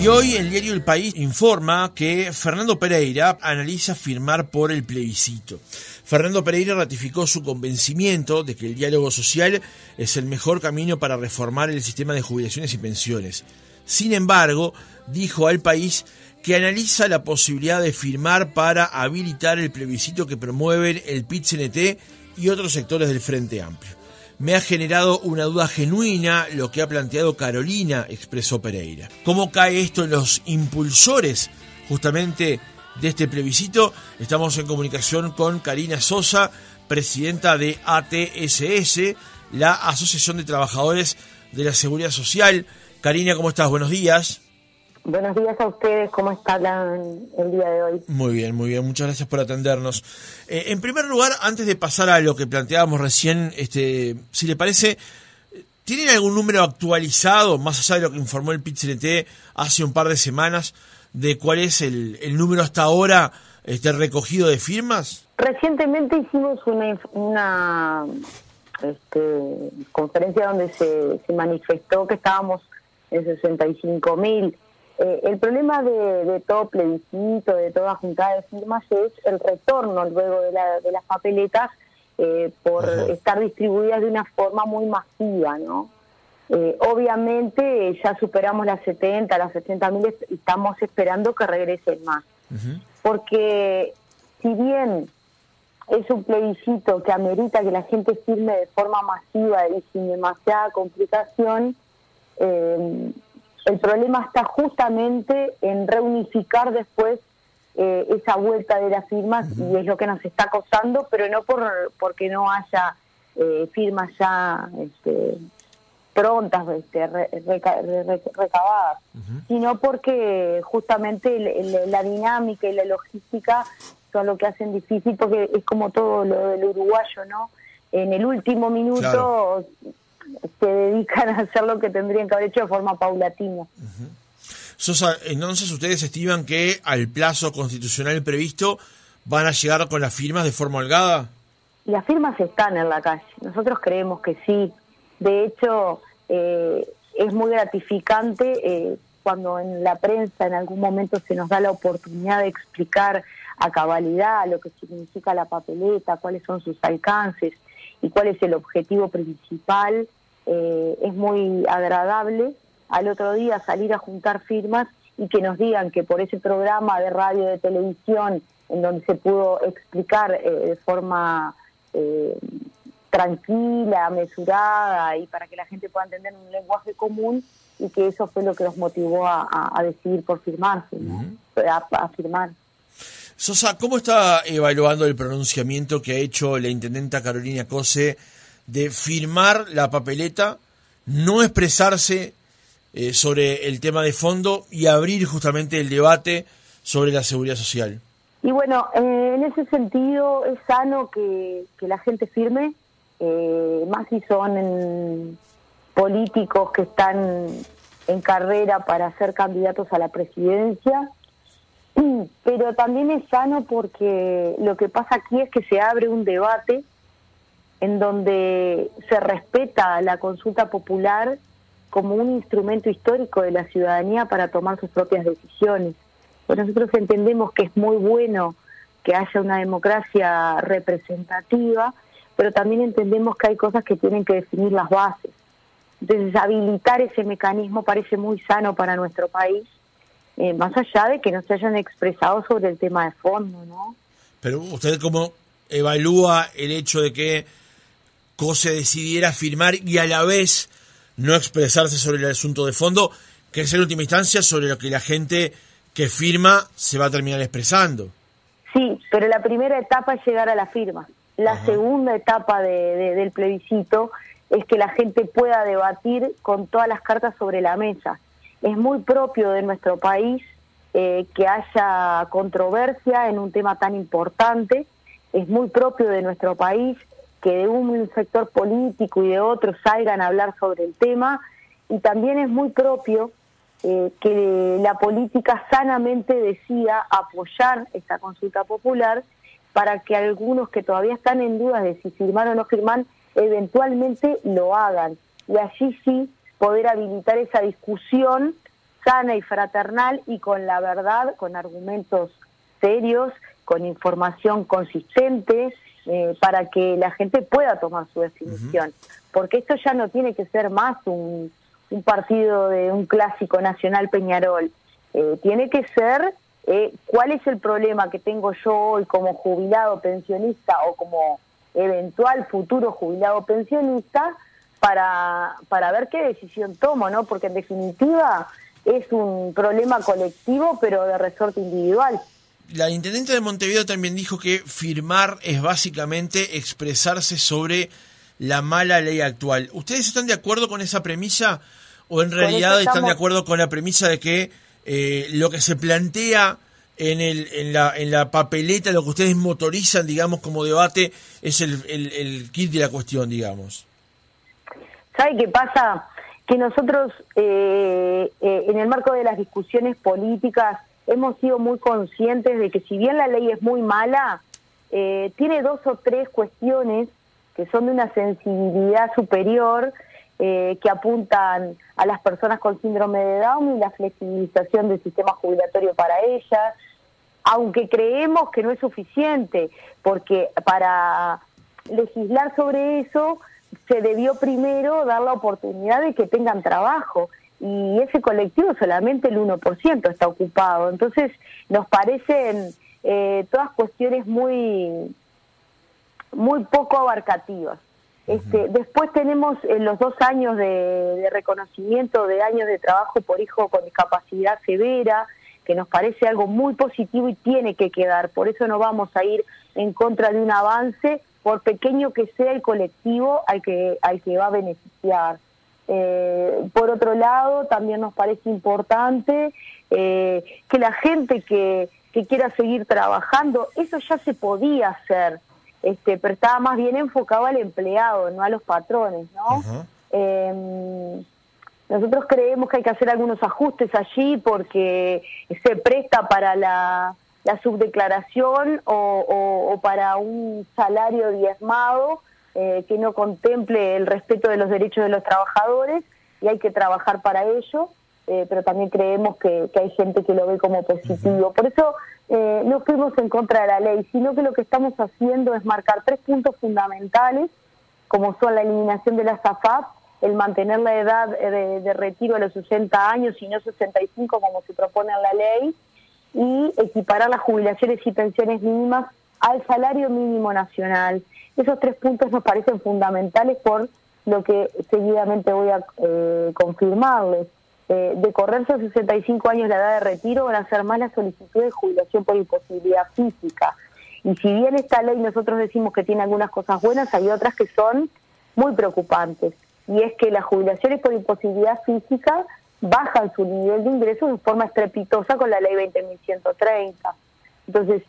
Y hoy el diario El País informa que Fernando Pereira analiza firmar por el plebiscito. Fernando Pereira ratificó su convencimiento de que el diálogo social es el mejor camino para reformar el sistema de jubilaciones y pensiones. Sin embargo, dijo al País que analiza la posibilidad de firmar para habilitar el plebiscito que promueven el PIT-CNT y otros sectores del Frente Amplio. Me ha generado una duda genuina lo que ha planteado Carolina, expresó Pereira. ¿Cómo cae esto en los impulsores justamente de este plebiscito? Estamos en comunicación con Karina Sosa, presidenta de ATSS, la Asociación de Trabajadores de la Seguridad Social. Karina, ¿cómo estás? Buenos días. Buenos días a ustedes, ¿cómo están el día de hoy? Muy bien, muchas gracias por atendernos. En primer lugar, antes de pasar a lo que planteábamos recién, si le parece, ¿tienen algún número actualizado, más allá de lo que informó el PIT-CNT hace un par de semanas, de cuál es el número hasta ahora recogido de firmas? Recientemente hicimos una conferencia donde se manifestó que estábamos en 65.000. El problema de todo plebiscito, de toda juntada de firmas, es el retorno luego de las papeletas por estar distribuidas de una forma muy masiva, ¿no? Obviamente ya superamos las 80.000, estamos esperando que regresen más. Porque si bien es un plebiscito que amerita que la gente firme de forma masiva y sin demasiada complicación, el problema está justamente en reunificar después esa vuelta de las firmas, y es lo que nos está costando, pero no porque no haya firmas ya prontas, recabadas, sino porque justamente la dinámica y la logística son lo que hacen difícil, porque es como todo lo del uruguayo, ¿no? En el último minuto... Claro, se dedican a hacer lo que tendrían que haber hecho de forma paulatina. Sosa, entonces ustedes estiman que al plazo constitucional previsto van a llegar con las firmas de forma holgada. Las firmas están en la calle, nosotros creemos que sí. De hecho, es muy gratificante cuando en la prensa en algún momento se nos da la oportunidad de explicar a cabalidad lo que significa la papeleta, cuáles son sus alcances y cuál es el objetivo principal. Es muy agradable al otro día salir a juntar firmas y que nos digan que por ese programa de radio, de televisión, en donde se pudo explicar de forma tranquila, mesurada, y para que la gente pueda entender un lenguaje común, y que eso fue lo que nos motivó a decidir por firmarse, ¿no? A firmar. Sosa, ¿cómo está evaluando el pronunciamiento que ha hecho la intendenta Carolina Cose de firmar la papeleta, no expresarse sobre el tema de fondo y abrir justamente el debate sobre la seguridad social? Y bueno, en ese sentido es sano que la gente firme, más si son políticos que están en carrera para ser candidatos a la presidencia. Pero también es sano porque lo que pasa aquí es que se abre un debate en donde se respeta la consulta popular como un instrumento histórico de la ciudadanía para tomar sus propias decisiones. Pues nosotros entendemos que es muy bueno que haya una democracia representativa, pero también entendemos que hay cosas que tienen que definir las bases. Entonces, habilitar ese mecanismo parece muy sano para nuestro país, más allá de que no se hayan expresado sobre el tema de fondo, ¿no? Pero ¿usted cómo evalúa el hecho de que Cose decidiera firmar y a la vez no expresarse sobre el asunto de fondo, que es en última instancia sobre lo que la gente que firma se va a terminar expresando? Sí, pero la primera etapa es llegar a la firma. La segunda etapa del plebiscito es que la gente pueda debatir con todas las cartas sobre la mesa. Es muy propio de nuestro país que haya controversia en un tema tan importante. Es muy propio de nuestro país que de un sector político y de otro salgan a hablar sobre el tema. Y también es muy propio que la política sanamente decida apoyar esta consulta popular para que algunos que todavía están en dudas de si firmar o no firmar, eventualmente lo hagan. Y allí sí poder habilitar esa discusión sana y fraternal y con la verdad, con argumentos serios, con información consistente, para que la gente pueda tomar su definición. Porque esto ya no tiene que ser más un partido de un clásico nacional Peñarol. Tiene que ser cuál es el problema que tengo yo hoy como jubilado pensionista o como eventual futuro jubilado pensionista para ver qué decisión tomo, ¿no? Porque en definitiva es un problema colectivo pero de resorte individual. La intendente de Montevideo también dijo que firmar es básicamente expresarse sobre la mala ley actual. ¿Ustedes están de acuerdo con esa premisa o en realidad están de acuerdo con la premisa de que lo que se plantea en la papeleta, lo que ustedes motorizan, digamos, como debate, es el kit de la cuestión, digamos? ¿Sabe qué pasa? Que nosotros, en el marco de las discusiones políticas, hemos sido muy conscientes de que si bien la ley es muy mala, tiene 2 o 3 cuestiones que son de una sensibilidad superior, que apuntan a las personas con síndrome de Down y la flexibilización del sistema jubilatorio para ellas, aunque creemos que no es suficiente, porque para legislar sobre eso se debió primero dar la oportunidad de que tengan trabajo, y ese colectivo solamente el 1% está ocupado. Entonces nos parecen todas cuestiones muy poco abarcativas. Después tenemos los 2 años de reconocimiento de años de trabajo por hijo con discapacidad severa, que nos parece algo muy positivo y tiene que quedar. Por eso no vamos a ir en contra de un avance, por pequeño que sea el colectivo al que va a beneficiar. Por otro lado, también nos parece importante que la gente que quiera seguir trabajando, eso ya se podía hacer, pero estaba más bien enfocado al empleado, no a los patrones, ¿no? Nosotros creemos que hay que hacer algunos ajustes allí porque se presta para la subdeclaración o para un salario diezmado que no contemple el respeto de los derechos de los trabajadores, y hay que trabajar para ello, pero también creemos que hay gente que lo ve como positivo. Por eso no fuimos en contra de la ley, sino que lo que estamos haciendo es marcar 3 puntos fundamentales, como son la eliminación de las AFAP, el mantener la edad de retiro a los 60 años y no 65 como se propone en la ley, y equiparar las jubilaciones y pensiones mínimas al salario mínimo nacional. Esos 3 puntos nos parecen fundamentales, por lo que seguidamente voy a confirmarles. De correrse a 65 años la edad de retiro, van a ser más las solicitudes de jubilación por imposibilidad física. Y si bien esta ley nosotros decimos que tiene algunas cosas buenas, hay otras que son muy preocupantes. Y es que las jubilaciones por imposibilidad física bajan su nivel de ingresos de forma estrepitosa con la ley 20.130. Entonces,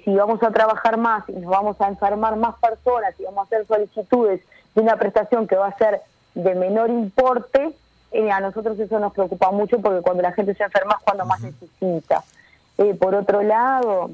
si vamos a trabajar más y nos vamos a enfermar más personas y vamos a hacer solicitudes de una prestación que va a ser de menor importe, a nosotros eso nos preocupa mucho, porque cuando la gente se enferma es cuando más necesita. Por otro lado,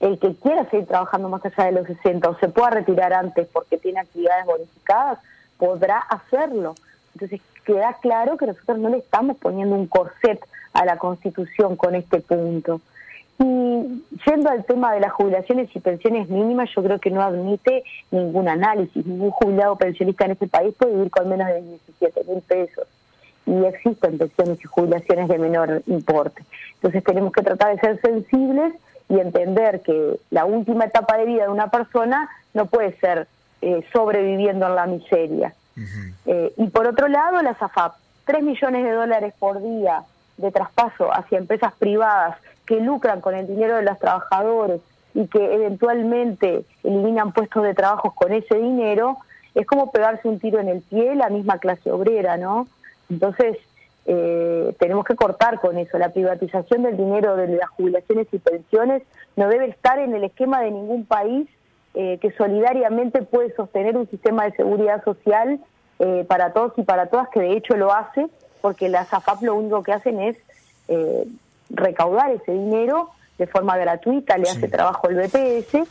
el que quiera seguir trabajando más allá de los 60 o se pueda retirar antes porque tiene actividades bonificadas, podrá hacerlo. Entonces queda claro que nosotros no le estamos poniendo un corset a la Constitución con este punto. Y yendo al tema de las jubilaciones y pensiones mínimas, yo creo que no admite ningún análisis. Ningún jubilado pensionista en este país puede vivir con menos de 17.000 pesos. Y existen pensiones y jubilaciones de menor importe. Entonces tenemos que tratar de ser sensibles y entender que la última etapa de vida de una persona no puede ser sobreviviendo en la miseria. Y por otro lado, las AFAP, $3 millones por día de traspaso hacia empresas privadas que lucran con el dinero de los trabajadores y que eventualmente eliminan puestos de trabajo con ese dinero, es como pegarse un tiro en el pie la misma clase obrera, ¿no? Entonces, tenemos que cortar con eso. La privatización del dinero de las jubilaciones y pensiones no debe estar en el esquema de ningún país que solidariamente puede sostener un sistema de seguridad social para todos y para todas, que de hecho lo hace, porque las AFAP lo único que hacen es recaudar ese dinero de forma gratuita, le hace trabajo el BPS,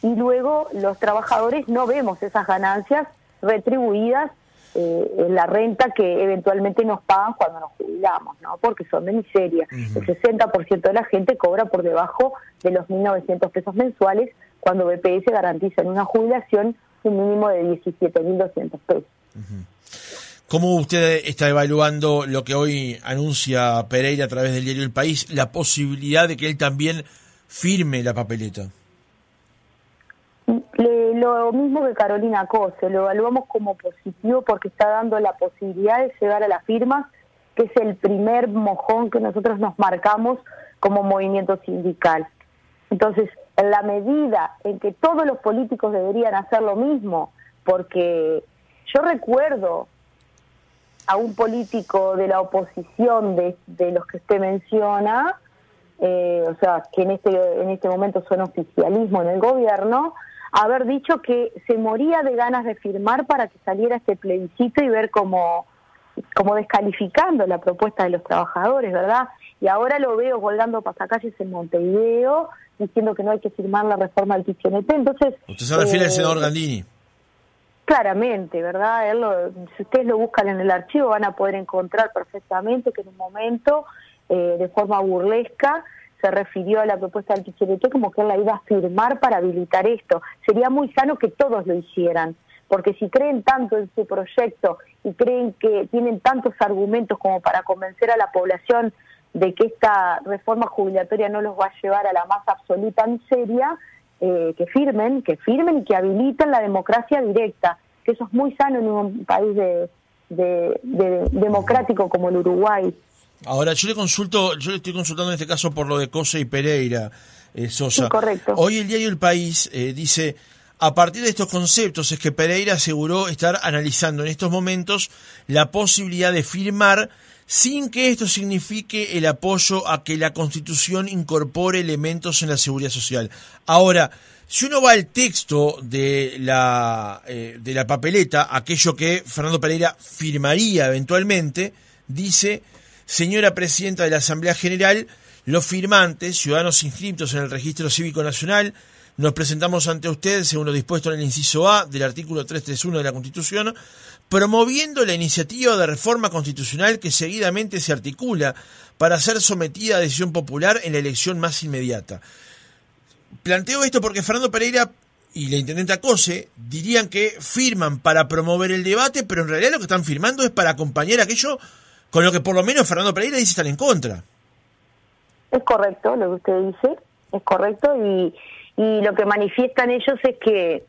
y luego los trabajadores no vemos esas ganancias retribuidas en la renta que eventualmente nos pagan cuando nos jubilamos, ¿no? Porque son de miseria. El 60% de la gente cobra por debajo de los 1.900 pesos mensuales, cuando BPS garantiza en una jubilación un mínimo de 17.200 pesos. ¿Cómo usted está evaluando lo que hoy anuncia Pereira a través del diario El País, la posibilidad de que él también firme la papeleta? Lo mismo que Carolina Cose, lo evaluamos como positivo porque está dando la posibilidad de llegar a las firmas, que es el primer mojón que nosotros nos marcamos como movimiento sindical. Entonces, en la medida en que todos los políticos deberían hacer lo mismo, porque yo recuerdo a un político de la oposición de los que usted menciona, o sea, que en este momento son oficialismo en el gobierno, haber dicho que se moría de ganas de firmar para que saliera este plebiscito y ver como descalificando la propuesta de los trabajadores, ¿verdad? Y ahora lo veo colgando pasacalles en Montevideo, diciendo que no hay que firmar la reforma del Kirchner. Entonces, usted se refiere al senador Gandini. Claramente, ¿verdad? Si ustedes lo buscan en el archivo van a poder encontrar perfectamente que en un momento, de forma burlesca, se refirió a la propuesta del Kirchner como que él la iba a firmar para habilitar esto. Sería muy sano que todos lo hicieran, porque si creen tanto en su proyecto y creen que tienen tantos argumentos como para convencer a la población de que esta reforma jubilatoria no los va a llevar a la más absoluta miseria, que firmen y que habiliten la democracia directa, que eso es muy sano en un país democrático como el Uruguay. Ahora, yo le estoy consultando en este caso por lo de Cose y Pereira, Sosa. Sí, correcto. Hoy el diario El País dice, a partir de estos conceptos es que Pereira aseguró estar analizando en estos momentos la posibilidad de firmar sin que esto signifique el apoyo a que la Constitución incorpore elementos en la seguridad social. Ahora, si uno va al texto de la papeleta, aquello que Fernando Pereira firmaría eventualmente, dice: señora Presidenta de la Asamblea General, los firmantes, ciudadanos inscritos en el Registro Cívico Nacional, nos presentamos ante usted, según lo dispuesto en el inciso A del artículo 331 de la Constitución, promoviendo la iniciativa de reforma constitucional que seguidamente se articula para ser sometida a decisión popular en la elección más inmediata. Planteo esto porque Fernando Pereira y la intendenta Cose dirían que firman para promover el debate, pero en realidad lo que están firmando es para acompañar aquello con lo que por lo menos Fernando Pereira dice estar en contra. Es correcto lo que usted dice, es correcto, y lo que manifiestan ellos es que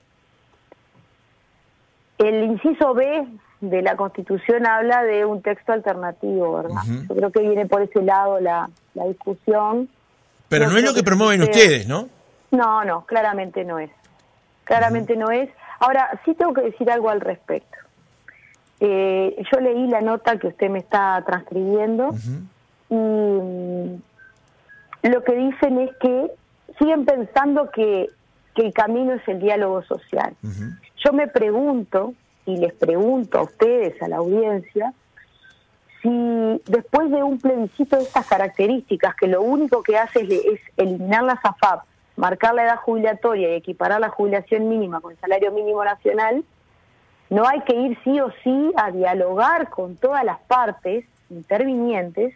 el inciso B de la Constitución habla de un texto alternativo, ¿verdad? Yo creo que viene por ese lado la discusión. Pero no es lo que promueven ustedes, ¿no? No, claramente no es. Claramente no es. Ahora, sí tengo que decir algo al respecto. Yo leí la nota que usted me está transcribiendo y lo que dicen es que siguen pensando que el camino es el diálogo social. Yo me pregunto, y les pregunto a ustedes, a la audiencia, si después de un plebiscito de estas características, que lo único que hace es eliminar la SAFAP, marcar la edad jubilatoria y equiparar la jubilación mínima con el salario mínimo nacional, no hay que ir sí o sí a dialogar con todas las partes intervinientes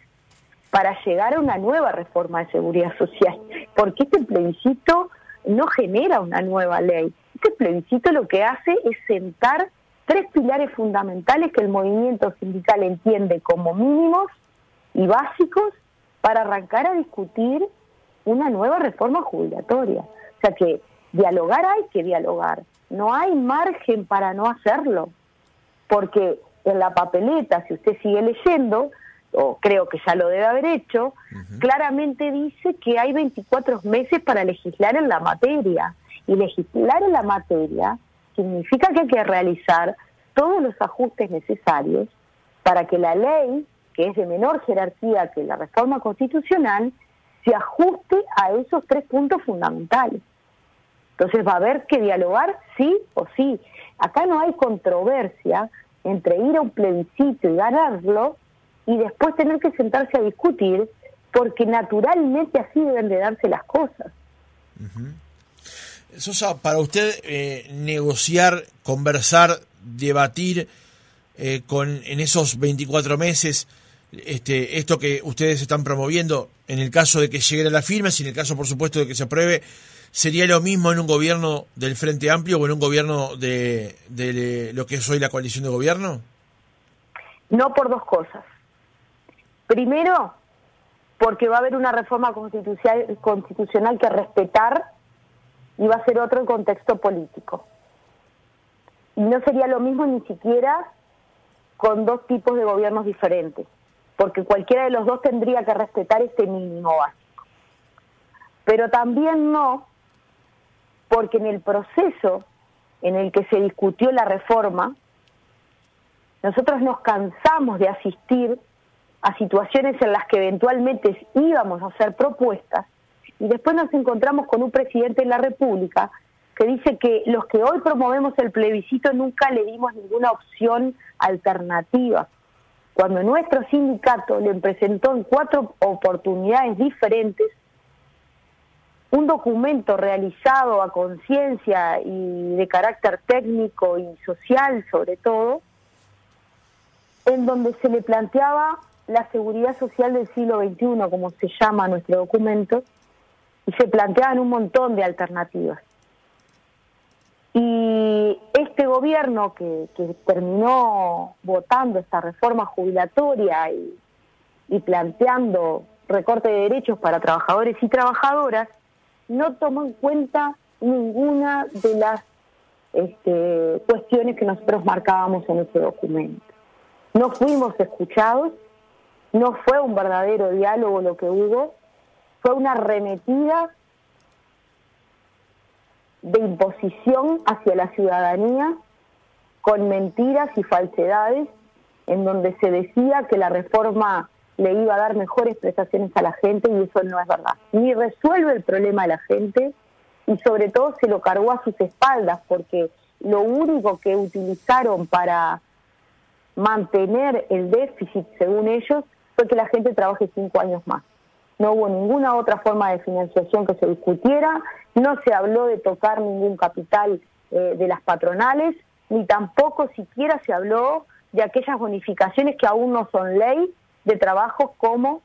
para llegar a una nueva reforma de seguridad social, porque este plebiscito no genera una nueva ley. Este plebiscito lo que hace es sentar tres pilares fundamentales que el movimiento sindical entiende como mínimos y básicos para arrancar a discutir una nueva reforma jubilatoria. O sea que dialogar hay que dialogar, no hay margen para no hacerlo, porque en la papeleta, si usted sigue leyendo, o creo que ya lo debe haber hecho, claramente dice que hay 24 meses para legislar en la materia, y legislar en la materia significa que hay que realizar todos los ajustes necesarios para que la ley, que es de menor jerarquía que la reforma constitucional, se ajuste a esos tres puntos fundamentales. Entonces va a haber que dialogar sí o sí. Acá no hay controversia entre ir a un plebiscito y ganarlo y después tener que sentarse a discutir, porque naturalmente así deben de darse las cosas. Sosa, para usted negociar, conversar, debatir en esos 24 meses esto que ustedes están promoviendo, en el caso de que lleguen a las firmas y en el caso, por supuesto, de que se apruebe, ¿sería lo mismo en un gobierno del Frente Amplio o en un gobierno de lo que es hoy la coalición de gobierno? No, por dos cosas. Primero, porque va a haber una reforma constitucional que respetar y va a ser otro el contexto político. Y no sería lo mismo ni siquiera con dos tipos de gobiernos diferentes, porque cualquiera de los dos tendría que respetar este mínimo básico. Pero también no, porque en el proceso en el que se discutió la reforma, nosotros nos cansamos de asistir a situaciones en las que eventualmente íbamos a hacer propuestas y después nos encontramos con un presidente de la República que dice que los que hoy promovemos el plebiscito nunca le dimos ninguna opción alternativa, cuando nuestro sindicato le presentó en 4 oportunidades diferentes un documento realizado a conciencia y de carácter técnico y social sobre todo, en donde se le planteaba la seguridad social del siglo XXI, como se llama nuestro documento, y se planteaban un montón de alternativas. Y este gobierno que terminó votando esta reforma jubilatoria y planteando recorte de derechos para trabajadores y trabajadoras, no tomó en cuenta ninguna de las cuestiones que nosotros marcábamos en ese documento. No fuimos escuchados, no fue un verdadero diálogo lo que hubo, fue una arremetida de imposición hacia la ciudadanía con mentiras y falsedades, en donde se decía que la reforma le iba a dar mejores prestaciones a la gente, y eso no es verdad. Ni resuelve el problema de la gente y sobre todo se lo cargó a sus espaldas, porque lo único que utilizaron para mantener el déficit, según ellos, fue que la gente trabaje 5 años más. No hubo ninguna otra forma de financiación que se discutiera, no se habló de tocar ningún capital de las patronales, ni tampoco siquiera se habló de aquellas bonificaciones que aún no son ley, de trabajos como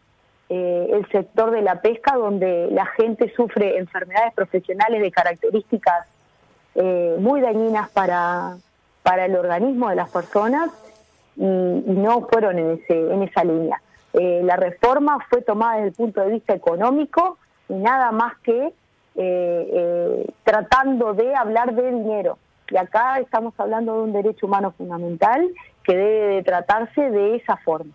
el sector de la pesca, donde la gente sufre enfermedades profesionales de características muy dañinas para el organismo de las personas, y no fueron en esa línea. La reforma fue tomada desde el punto de vista económico y nada más que tratando de hablar de dinero. Y acá estamos hablando de un derecho humano fundamental que debe de tratarse de esa forma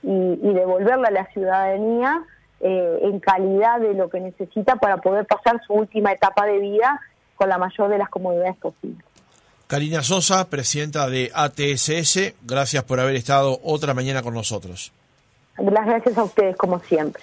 y devolverle a la ciudadanía en calidad de lo que necesita para poder pasar su última etapa de vida con la mayor de las comodidades posibles. Karina Sosa, presidenta de ATSS, gracias por haber estado otra mañana con nosotros. Las gracias a ustedes, como siempre.